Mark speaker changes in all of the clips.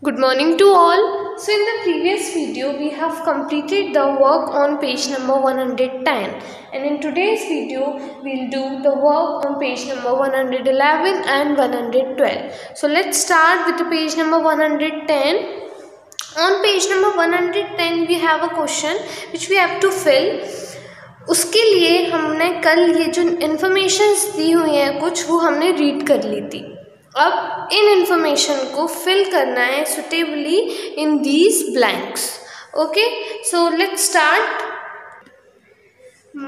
Speaker 1: Good morning to all. So in the previous video we have completed the work on page number 110, and in today's video we'll do the work on page number 111 and 112. So let's start with the page number 110. On page number 110 we have a question which we have to fill. उसके लिए हमने कल ये जो informations दी हुई हैं कुछ वो हमने रीड कर ली थी. अब इन इंफॉर्मेशन को फिल करना है suitably in these blanks. Okay, so let's start.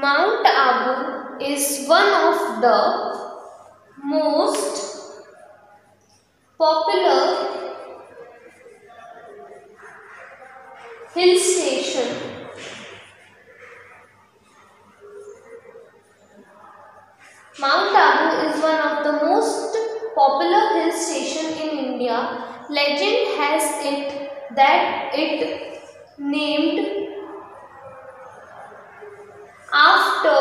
Speaker 1: Mount Abu is one of the most popular hill station Mount Abu is one of the most popular hill station in India. Legend has it that it named after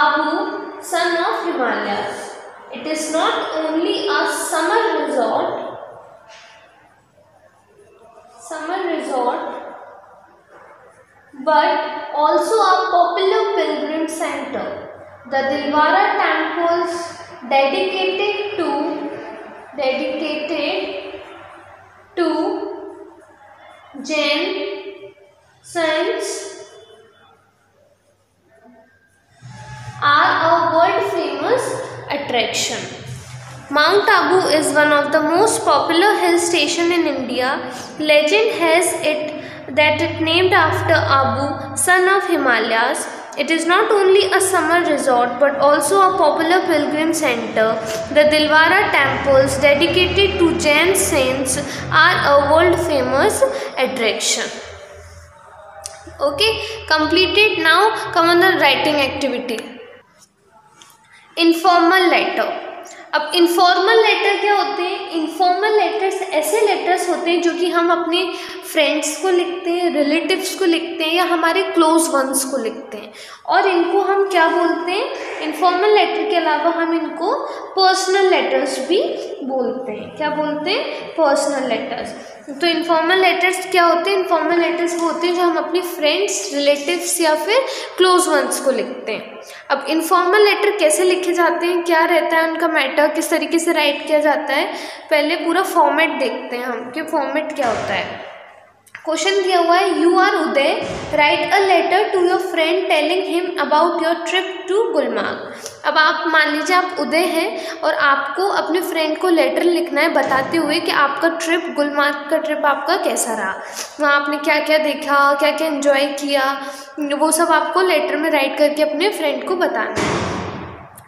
Speaker 1: Abu, son of Himalayas. It is not only a summer resort, but also a popular pilgrim center. The Dilwara temples dedicated to Jain saints are a world famous attraction. Mount Abu is one of the most popular hill station in India. Legend has it that it named after Abu, son of Himalayas. It is not only a summer resort but also a popular pilgrim center. The Dilwara temples dedicated to Jain saints are a world famous attraction. Okay, completed. Now come on the writing activity. Informal letter. अब informal letter क्या होते हैं? Informal letters ऐसे letters होते हैं जो कि हम अपने फ्रेंड्स को लिखते हैं, रिलेटिव्स को लिखते हैं या हमारे क्लोज वंस को लिखते हैं, और इनको हम क्या बोलते हैं? इनफॉर्मल लेटर के अलावा हम इनको पर्सनल लेटर्स भी बोलते हैं. क्या बोलते हैं? Personal letters. तो इनफॉर्मल लेटर्स क्या होते हैं? इनफॉर्मल लेटर्स वो होते हैं जो हम अपनी फ्रेंड्स, रिलेटिव्स या फिर क्लोज वंस को लिखते हैं. अब इनफॉर्मल लेटर कैसे लिखे जाते हैं, क्या रहता है उनका मैटर, किस तरीके से राइट किया जाता है, पहले पूरा फॉर्मेट देखते हैं हम कि फॉर्मेट क्या होता है. क्वेश्चन दिया हुआ है, you are Uday, write a letter to your friend telling him about your trip to Gulmarg. अब आप मान लीजिए आप उदय हैं और आपको अपने फ्रेंड को लेटर लिखना है बताते हुए कि आपका ट्रिप, गुलमार्ग का ट्रिप आपका कैसा रहा, वहाँ आपने क्या क्या देखा, क्या क्या एंजॉय किया, वो सब आपको लेटर में राइट करके अपने फ्रेंड को बताना है.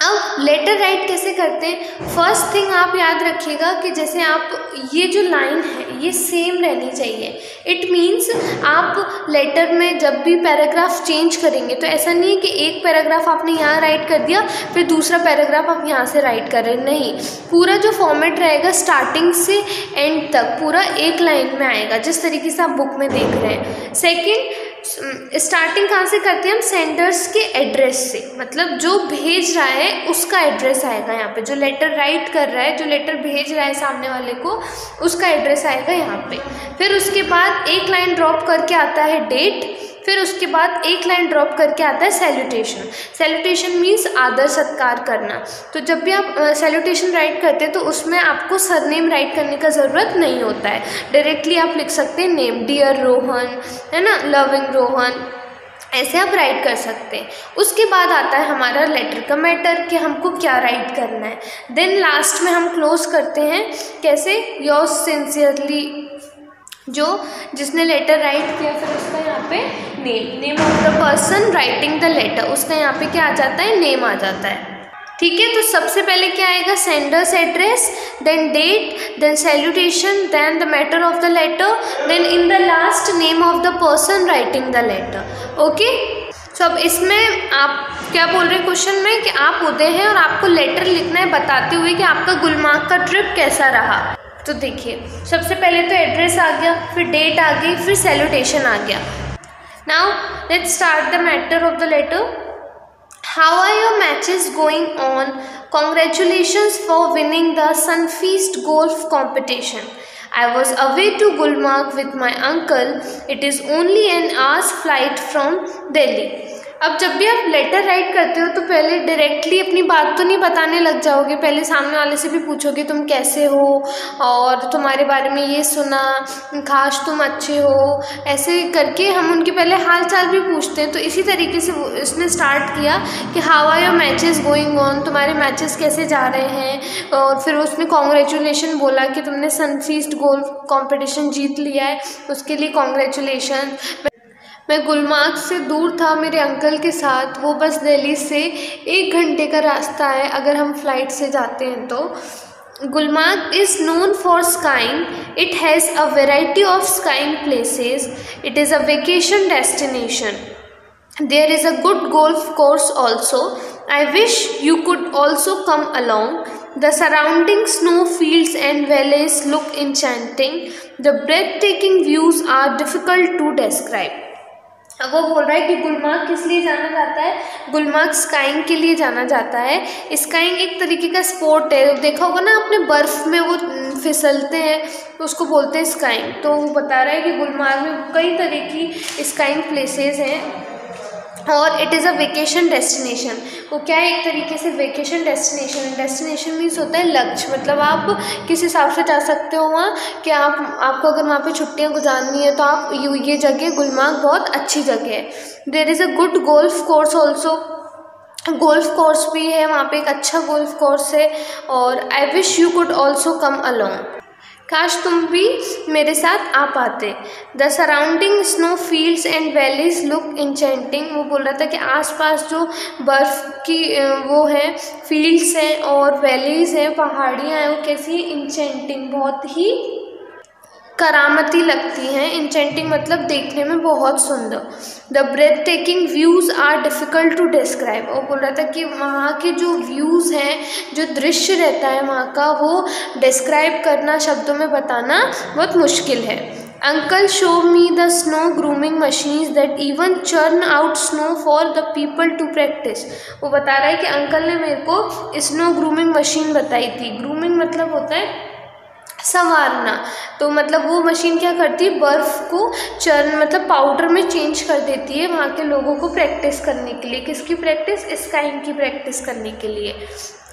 Speaker 1: अब लेटर राइट कैसे करते हैं? फर्स्ट थिंग आप याद रखिएगा कि जैसे आप ये जो लाइन है ये सेम रहनी चाहिए. इट मीन्स आप लेटर में जब भी पैराग्राफ चेंज करेंगे तो ऐसा नहीं है कि एक पैराग्राफ आपने यहाँ राइट कर दिया फिर दूसरा पैराग्राफ आप यहाँ से राइट कर रहे हैं. नहीं, पूरा जो फॉर्मेट रहेगा स्टार्टिंग से एंड तक पूरा एक लाइन में आएगा जिस तरीके से आप बुक में देख रहे हैं. सेकेंड, स्टार्टिंग कहाँ से करते हैं हम? सेंडर्स के एड्रेस से, मतलब जो भेज रहा है उसका एड्रेस आएगा यहाँ पे. जो लेटर राइट कर रहा है, जो लेटर भेज रहा है सामने वाले को, उसका एड्रेस आएगा यहाँ पे. फिर उसके बाद एक लाइन ड्रॉप करके आता है डेट. फिर उसके बाद एक लाइन ड्रॉप करके आता है सैल्यूटेशन. सैल्यूटेशन मीन्स आदर सत्कार करना. तो जब भी आप सैल्यूटेशन राइट करते हैं तो उसमें आपको सरनेम राइट करने का ज़रूरत नहीं होता है, डायरेक्टली आप लिख सकते हैं नेम, डियर रोहन, है ना, लविंग रोहन, ऐसे आप राइट कर सकते हैं. उसके बाद आता है हमारा लेटर का मैटर कि हमको क्या राइट करना है. देन लास्ट में हम क्लोज करते हैं कैसे? योर्स सिंसियरली, जो जिसने लेटर राइट किया, फिर उसका यहाँ पे name of the person writing the letter, उसका यहाँ पे क्या आ जाता है? नेम आ जाता है. ठीक है, तो सबसे पहले क्या आएगा? Sender's address, then date, then salutation, then the matter of the letter, then in the last name of the person writing the letter. Okay, so अब इसमें आप क्या बोल रहे हैं क्वेश्चन में कि आप उदय हैं और आपको लेटर लिखना है बताते हुए कि आपका गुलमार्ग का ट्रिप कैसा रहा. तो देखिए, सबसे पहले तो एड्रेस आ गया, फिर डेट आ गई, फिर सैल्यूटेशन आ गया. Now let's start the matter of the letter. How are your matches going on? Congratulations for winning the Sunfeast golf competition. I was away to Gulmarg with my uncle. It is only an hour's flight from Delhi. अब जब भी आप letter right करते हो तो पहले directly अपनी बात तो नहीं बताने लग जाओगे, पहले सामने वाले से भी पूछोगे तुम कैसे हो और तुम्हारे बारे में ये सुना, काश तुम अच्छे हो, ऐसे करके हम उनके पहले हाल चाल भी पूछते हैं। तो इसी तरीके से इसने स्टार्ट किया कि how are your matches going on, तुम्हारे मैचेस कैसे जा रहे हैं। और फिर उसने कॉन्ग्रेचुलेशन बोला कि तुमने सनफीस्ट गोल्फ कॉम्पिटिशन जीत लिया है, उसके लिए कॉन्ग्रेचुलेशन। मैं गुलमार्ग से दूर था मेरे अंकल के साथ, वो बस दिल्ली से 1 घंटे का रास्ता है अगर हम फ्लाइट से जाते हैं तो। Gulmarg is known for skiing, it has a variety of skiing places, it is a vacation destination, there is a good golf course also, I wish you could also come along, the surrounding snow fields and valleys look enchanting, the breathtaking views are difficult to describe। अब वो बोल रहा है कि गुलमार्ग किस लिए जाना जाता है, गुलमार्ग स्काइंग के लिए जाना जाता है। स्काइंग एक तरीके का स्पोर्ट है, देखा होगा ना आपने, बर्फ़ में वो फिसलते हैं तो उसको बोलते हैं स्काइंग। तो वो बता रहा है कि गुलमार्ग में कई तरह की स्काइंग प्लेसेस हैं और it is a vacation destination. वो क्या है, एक तरीके से वेकेशन डेस्टिनेशन है। डेस्टिनेशन मीन्स होता है लक्ष्य, मतलब आप किस हिसाब से जा सकते हो वहाँ कि आपको अगर वहाँ पे छुट्टियाँ गुजारनी है तो आप ये जगह गुलमार्ग बहुत अच्छी जगह है। There is a good golf course also, golf course भी है वहाँ पे, एक अच्छा गोल्फ कोर्स है। और आई wish you could also come along, काश तुम भी मेरे साथ आ पाते। The surrounding snow fields and valleys look enchanting, वो बोल रहा था कि आसपास जो बर्फ़ की वो है फील्ड्स हैं और वैलीज़ हैं, पहाड़ियाँ हैं, वो कैसी इंचेंटिंग, बहुत ही करामती लगती हैं। इंचेंटिंग मतलब देखने में बहुत सुंदर। The breathtaking views are difficult to describe, वो बोल रहा था कि वहाँ के जो व्यूज़ हैं, जो दृश्य रहता है वहाँ का, वो डिस्क्राइब करना, शब्दों में बताना बहुत मुश्किल है। Uncle show me the snow grooming machines that even churn out snow for the people to practice, वो बता रहा है कि अंकल ने मेरे को स्नो ग्रूमिंग मशीन बताई थी। ग्रूमिंग मतलब होता है संवारना, तो मतलब वो मशीन क्या करती है, बर्फ़ को चर्न मतलब पाउडर में चेंज कर देती है वहाँ के लोगों को प्रैक्टिस करने के लिए। किसकी प्रैक्टिस, स्काइंग की प्रैक्टिस करने के लिए।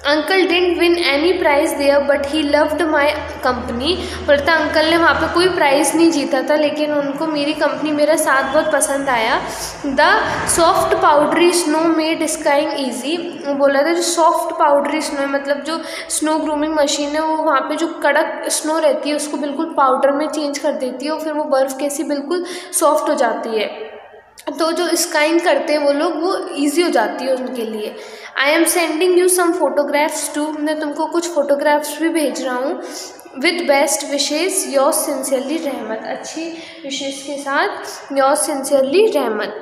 Speaker 1: Uncle didn't win any prize there but he loved my company, बोलता अंकल ने वहाँ पे कोई प्राइज़ नहीं जीता था लेकिन उनको मेरी कंपनी, मेरा साथ बहुत पसंद आया। The soft powdery snow made skiing easy, वो बोला था जो सॉफ्ट पाउडरी स्नो है, मतलब जो स्नो ग्रूमिंग मशीन है वो वहाँ पे जो कड़क स्नो रहती है उसको बिल्कुल पाउडर में चेंज कर देती है और फिर वो बर्फ़ कैसी बिल्कुल सॉफ्ट हो जाती है। तो जो स्काइंग करते हैं वो लोग, वो ईजी हो जाती है उनके लिए। I am sending you some photographs too, मैं तुमको कुछ फ़ोटोग्राफ्स भी भेज रहा हूँ। With best wishes yours sincerely Rahmat, अच्छी विशेष के साथ योर्स सिंसियरली रहमत।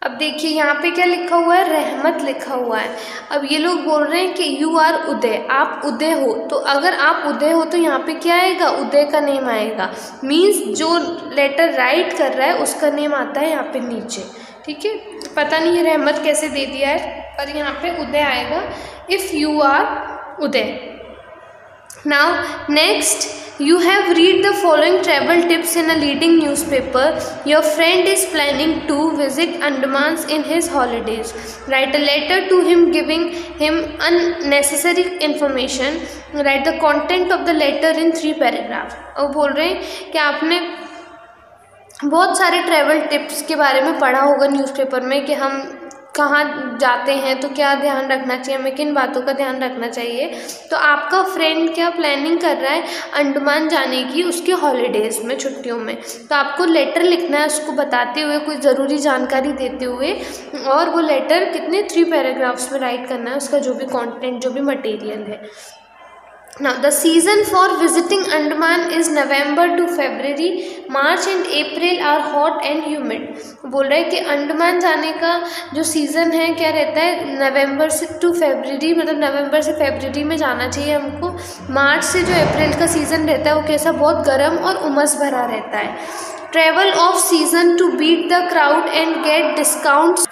Speaker 1: अब देखिए यहाँ पे क्या लिखा हुआ है, रहमत लिखा हुआ है। अब ये लोग बोल रहे हैं कि यू आर उदय, आप उदय हो, तो अगर आप उदय हो तो यहाँ पे क्या आएगा, उदय का नेम आएगा। मीन्स जो लेटर राइट कर रहा है उसका नेम आता है यहाँ पे नीचे, ठीक है। पता नहीं रहमत कैसे दे दिया है, पर यहाँ पे उदय आएगा, if you are Uday. Now next, you have read the following travel tips in a leading newspaper. Your friend is planning to visit Andamans in his holidays. Write a letter to him giving him unnecessary information. Write the content of the letter in 3 paragraphs. वो बोल रहे हैं कि आपने बहुत सारे travel tips के बारे में पढ़ा होगा न्यूज़पेपर में कि हम कहाँ जाते हैं तो क्या ध्यान रखना चाहिए, हमें किन बातों का ध्यान रखना चाहिए। तो आपका फ्रेंड क्या प्लानिंग कर रहा है, अंडमान जाने की उसके हॉलीडेज़ में, छुट्टियों में। तो आपको लेटर लिखना है उसको बताते हुए, कोई ज़रूरी जानकारी देते हुए, और वो लेटर कितने 3 पैराग्राफ्स में राइट करना है, उसका जो भी कंटेंट, जो भी मटेरियल है। Now the season for visiting Andaman is November to February. March and April are hot and humid. बोल रहा है कि अंडमान जाने का जो सीज़न है क्या रहता है, नवंबर से टू फरवरी, मतलब नवंबर से फरवरी में जाना चाहिए हमको। मार्च से जो अप्रैल का सीज़न रहता है वो कैसा, बहुत गर्म और उमस भरा रहता है। Travel off season to beat the crowd and get discounts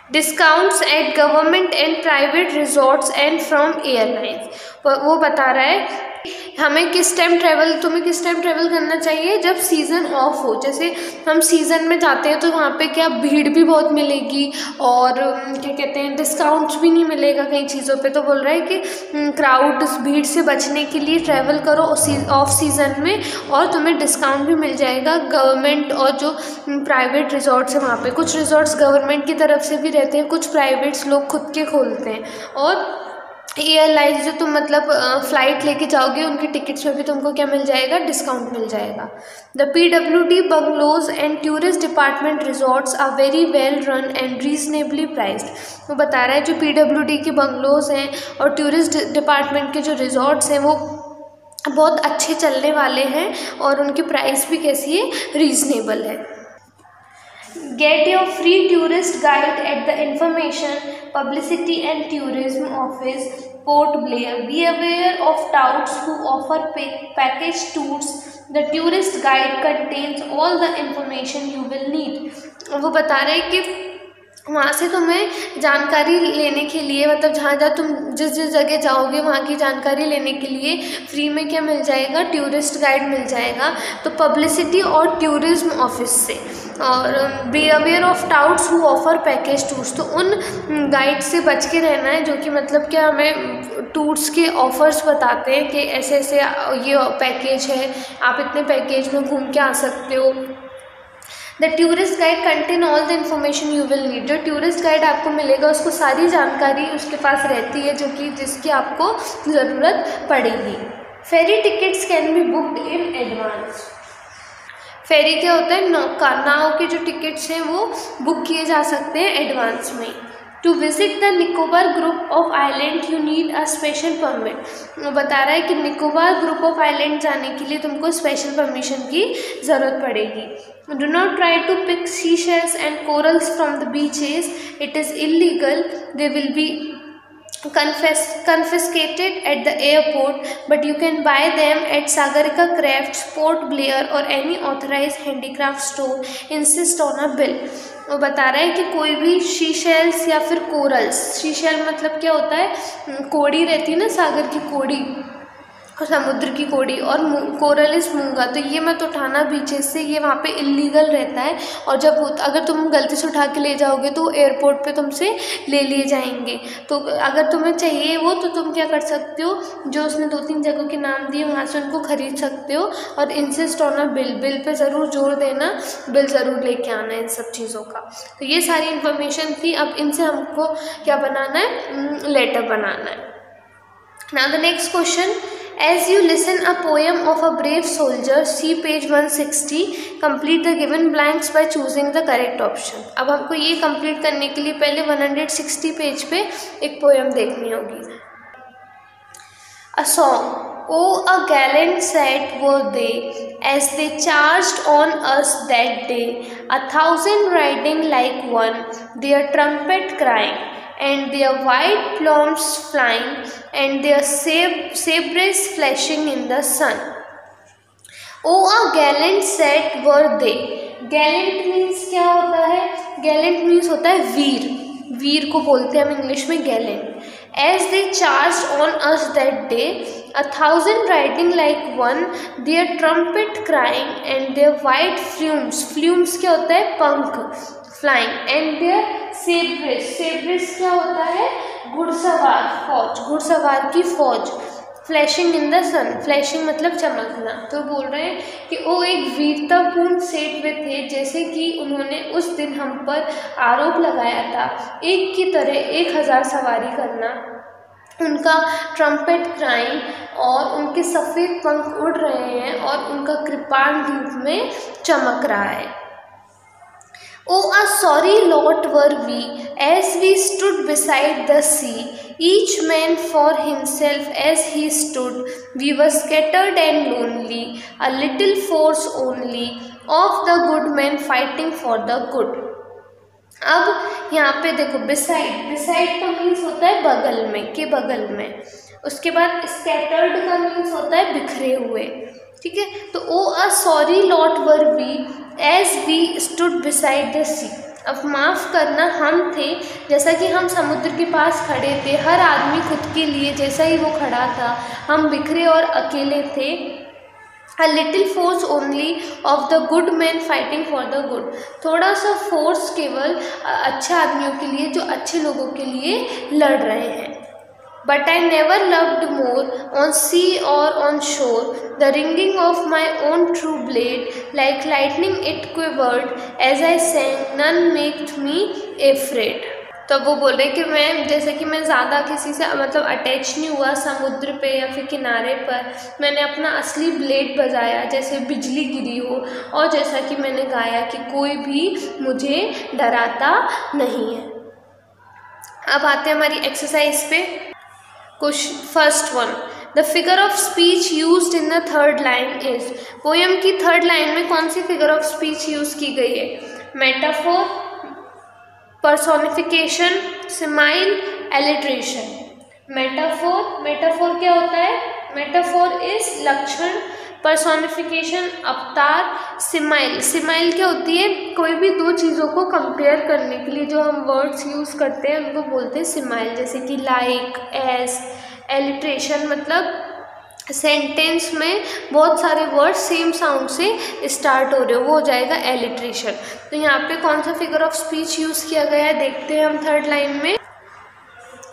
Speaker 1: discounts at government and private resorts and from airlines. वो बता रहा है तुम्हें किस टाइम ट्रैवल करना चाहिए, जब सीज़न ऑफ हो। जैसे हम सीज़न में जाते हैं तो वहाँ पे क्या भीड़ भी बहुत मिलेगी और क्या कहते हैं डिस्काउंट्स भी नहीं मिलेगा कई चीज़ों पे। तो बोल रहा है कि क्राउड भीड़ से बचने के लिए ट्रैवल करो ऑफ सीज़न में और तुम्हें डिस्काउंट भी मिल जाएगा। गवर्नमेंट और जो प्राइवेट रिजॉर्ट्स हैं वहाँ पे, कुछ रिजॉर्ट्स गवर्नमेंट की तरफ से भी रहते हैं, कुछ प्राइवेट्स लोग खुद के खोलते हैं। और एयरलाइंस जो तुम मतलब फ़्लाइट लेके जाओगे उनकी टिकट्स में भी तुमको क्या मिल जाएगा, डिस्काउंट मिल जाएगा। The PWD bungalows and tourist department resorts are very well run and reasonably priced. वो बता रहा है जो PWD के बंगलोज हैं और टूरिस्ट डिपार्टमेंट के जो रिजॉर्ट्स हैं वो बहुत अच्छे चलने वाले हैं और उनकी प्राइस भी कैसी है, रीजनेबल है। Get your free tourist guide at the Information, Publicity and Tourism Office, Port Blair. Be aware of touts who offer package tours. The tourist guide contains all the information you will need. वो बता रहे हैं कि वहाँ से तुम्हें जानकारी लेने के लिए मतलब जहाँ तुम जिस जगह जाओगे वहाँ की जानकारी लेने के लिए फ्री में क्या मिल जाएगा, टूरिस्ट गाइड मिल जाएगा। तो पब्लिसिटी और टूरिज्म ऑफिस से। और be aware of touts who offer package tours, तो उन गाइड से बच के रहना है जो कि मतलब क्या हमें टूर्स के ऑफर्स बताते हैं कि ऐसे ऐसे ये पैकेज है, आप इतने पैकेज में घूम के आ सकते हो। The tourist guide contain all the information you will need. जो टूरिस्ट गाइड आपको मिलेगा उसको सारी जानकारी उसके पास रहती है जो कि जिसकी आपको ज़रूरत पड़ेगी। Ferry tickets can be booked in advance. Ferry क्या होता है, नाव के जो टिकट्स हैं वो बुक किए जा सकते हैं एडवांस में। To visit the Nicobar group of island you need a special permit. वो बता रहा है कि निकोबार ग्रुप ऑफ आइलैंड जाने के लिए तुमको स्पेशल परमिशन की ज़रूरत पड़ेगी। Do not try to pick sea shells and corals from the beaches, it is illegal, they will be confiscated at the airport, but you can buy them at Sagarika Crafts, Port Blair or any authorized handicraft store. Insist on a bill. वो बता रहा है कि कोई भी शीशेल्स या फिर corals, शीशेल मतलब क्या होता है, कोड़ी रहती है ना सागर की कोड़ी, समुद्र की कोड़ी, और कोरल इस मूंगा, तो ये मत उठाना बीचेस से, ये वहाँ पे इलीगल रहता है। और जब अगर तुम गलती से उठा के ले जाओगे तो एयरपोर्ट पे तुमसे ले लिए जाएंगे। तो अगर तुम्हें चाहिए वो तो तुम क्या कर सकते हो, जो उसने 2-3 जगहों के नाम दिए वहाँ से उनको ख़रीद सकते हो। और insist on a bill, bill pay ज़रूर जोर देना, बिल ज़रूर लेके आना है इन सब चीज़ों का। तो ये सारी इन्फॉर्मेशन थी। अब इनसे हमको क्या बनाना है, लेटर बनाना है। Now the next question, as you listen a poem of a brave soldier, see page 160, complete the given blanks by choosing the correct option। अब हमको ये कंप्लीट करने के लिए पहले 160 पेज पे एक पोएम देखनी होगी। A song, oh a gallant sight were they as they charged on us that day, 1,000 riding like one, their trumpet crying and their white plumes flying and their sabres flashing in the sun. Oh a gallant set were they। Gallant means क्या होता है, Gallant means होता है वीर, वीर को बोलते हैं हम English में gallant। As they charged on us that day, 1,000 riding like one, their trumpet crying and their white plumes क्या होता है, पंख, flying and their sabres क्या होता है, घुड़सवार फौज, घुड़सवार की फौज, flashing in the sun, flashing मतलब चमकना। तो बोल रहे हैं कि वो एक वीरतापूर्ण सेट में थे, जैसे कि उन्होंने उस दिन हम पर आरोप लगाया था, एक की तरह 1000 सवारी करना, उनका ट्रम्पेट क्राइंग और उनके सफ़ेद पंख उड़ रहे हैं और उनका कृपाण धूप में चमक रहा है। Oh, a sorry lot were we, as we stood beside the sea, each man for himself as he stood. We were scattered and lonely, a little force only of the good men fighting for the good. अब यहाँ पे देखो beside, beside का means होता है बगल में, के बगल में। उसके बाद scattered का मीन्स होता है बिखरे हुए, ठीक है। तो oh a sorry lot were we as we stood beside the sea, अब माफ़ करना हम थे, जैसा कि हम समुद्र के पास खड़े थे, हर आदमी खुद के लिए जैसा ही वो खड़ा था, हम बिखरे और अकेले थे। A little force only of the good men fighting for the good, थोड़ा सा फोर्स केवल अच्छे आदमियों के लिए जो अच्छे लोगों के लिए लड़ रहे हैं। But I never loved more on sea or on shore, the ringing of my own true blade, like lightning it quivered as I sang, none made me afraid। तो वो बोल रहे कि मैं जैसे कि मैं ज़्यादा किसी से मतलब अटैच नहीं हुआ समुद्र पे या फिर किनारे पर, मैंने अपना असली ब्लेड बजाया जैसे बिजली गिरी हो, और जैसा कि मैंने गाया कि कोई भी मुझे डराता नहीं है। अब आते हैं हमारी एक्सरसाइज पे। Question first one, the figure of speech used in the third line is, poem की थर्ड लाइन में कौन सी फिगर ऑफ स्पीच यूज़ की गई है? Metaphor, personification, simile, alliteration. Metaphor क्या होता है? मेटाफोर इज लक्षण, पर्सोनिफिकेशन अवतार, सिमाइल क्या होती है? कोई भी दो चीज़ों को कंपेयर करने के लिए जो हम वर्ड्स यूज़ करते हैं उनको बोलते हैं सिमाइल, जैसे कि लाइक, एस। एलिट्रेशन मतलब सेंटेंस में बहुत सारे वर्ड सेम साउंड से स्टार्ट हो रहे हो, वो हो जाएगा एलिट्रेशन। तो यहाँ पे कौन सा फिगर ऑफ स्पीच यूज़ किया गया है देखते हैं हम थर्ड लाइन में।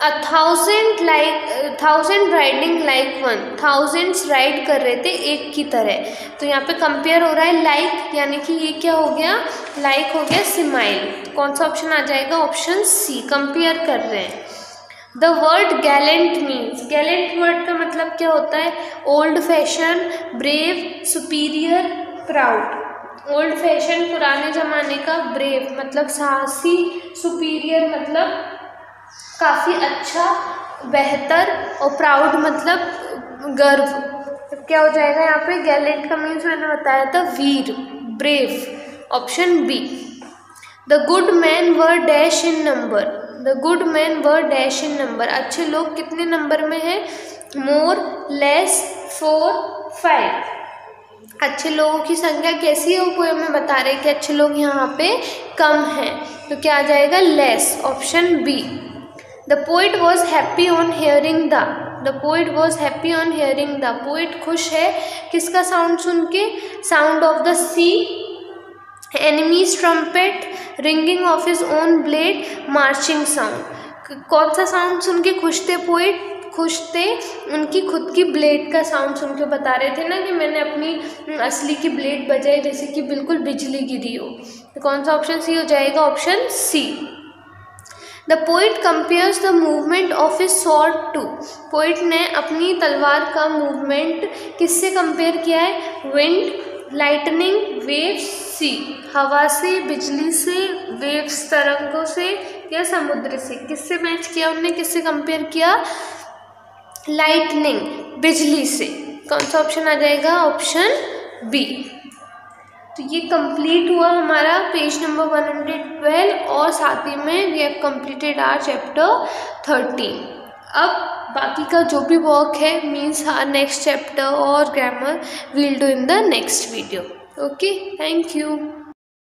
Speaker 1: 1000 riding like one, thousands ride कर रहे थे एक की तरह। तो यहाँ पे कंपेयर हो रहा है लाइक, यानी कि ये क्या हो गया? लाइक हो गया सिमाइल। कौन सा ऑप्शन आ जाएगा? ऑप्शन सी, कंपेयर कर रहे हैं। The word Gallant means, Gallant word का मतलब क्या होता है? Old fashion, brave, superior, proud. Old fashion पुराने ज़माने का, ब्रेव मतलब साहसी, सुपीरियर मतलब काफ़ी अच्छा, बेहतर, और प्राउड मतलब गर्व। तो क्या हो जाएगा यहाँ पे? गैलेंट का मीन्स मैंने बताया था वीर, brave. Option B. The good man were dash in number, the good man were dash in number, अच्छे लोग कितने नंबर में हैं? More, less, 4, 5। अच्छे लोगों की संख्या कैसी है वो पोएम में बता रहे हैं कि अच्छे लोग यहाँ पे कम हैं, तो क्या आ जाएगा? Less. Option B. The poet was happy on hearing the poet was happy on hearing the, poet खुश है किसका साउंड सुन के? Sound of the sea, enemies trumpet, ringing of his own blade, marching sound. कौन सा sound सुन के खुश थे पोइट? खुश थे उनकी खुद की ब्लेड का साउंड सुन के। बता रहे थे ना कि मैंने अपनी असली की ब्लेड बजाई जैसे कि बिल्कुल बिजली गिरी हो। तो कौन सा ऑप्शन सी हो जाएगा? Option C. The poet compares the movement of his sword to, poet ने अपनी तलवार का मूवमेंट किससे कंपेयर किया है? Wind, lightning, waves, sea. हवा से, बिजली से, वेव्स तरंगों से, या समुद्र से। किससे मैच किया उनने? किससे कंपेयर किया? लाइटनिंग, बिजली से। कौन सा ऑप्शन आ जाएगा? Option B. तो ये कंप्लीट हुआ हमारा पेज नंबर 112, और साथ ही में we have completed our chapter 13। अब बाकी का जो भी वर्क है मीन्स नेक्स्ट चैप्टर और grammar we'll do in the next video. Okay, thank you.